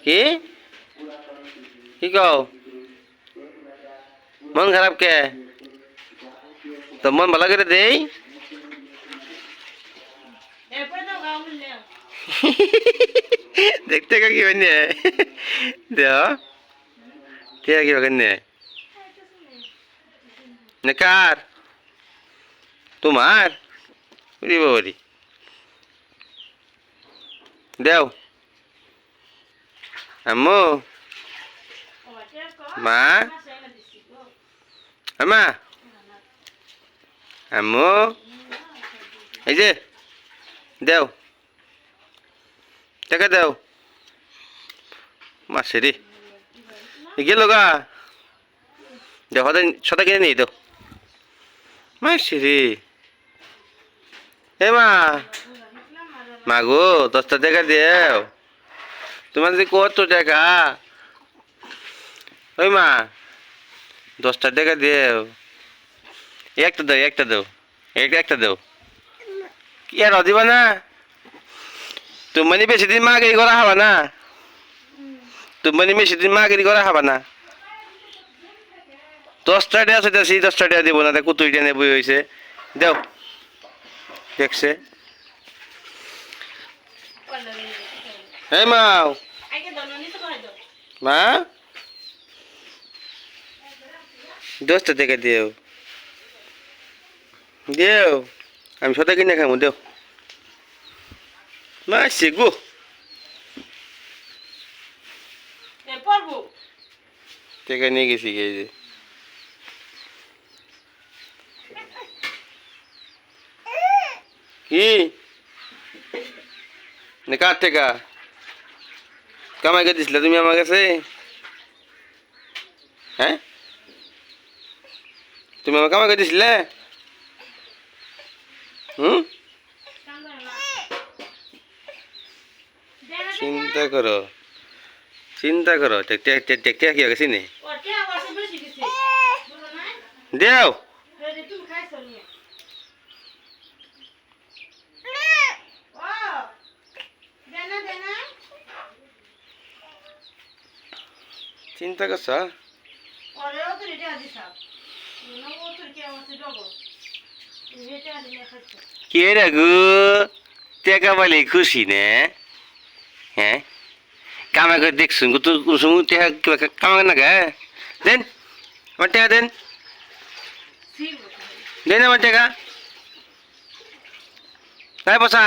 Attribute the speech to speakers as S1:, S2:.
S1: কি কি কও মন খারাপ কে তো মন ভালো করে দেই দেখতে কি হইনে দেও কে কি হইনে নেকার তোমার উরি বাবারি দেও আম্মু মা আমা আম্মু এই যে দেও টাকা দাও মাসেরি গেল গা দেখো সদা কিনে নিই তো মাসেরি এ মা গো 10টা টাকা দেও তোমার যে কত টাকা ওই মা 10টা টাকা দেও একটা দাও একটা দাও কি আর দিবা না তুমি বেশি দিন মাগিরি করা হবা না তুমি বেশি দিন মাগিরি করা হবা না 10টা টাকা আছে 10টা টাকা দিব না কুতুই টেনে বই হয়েছে দেও দেখছে মা মা 10টা টাকা দেও আমি সদা কিনে খাবো দেও মাসি গো টাকা নিয়ে গেছি এই যে কি কার টাকা কামাই করে দিছিলে তুমি আমার কাছে হ্যাঁ তুমি আমার কামাই করে দিছিলে চিন্তা করো দেখতে কি গেছি নি দেও চিন্তা করছ কে রে গো টেকা বলে খুশি নে হ্যাঁ কামা করে দেখছুন কামা না গে দেন আমার টাকা দেন আমার টাকা তাই বসা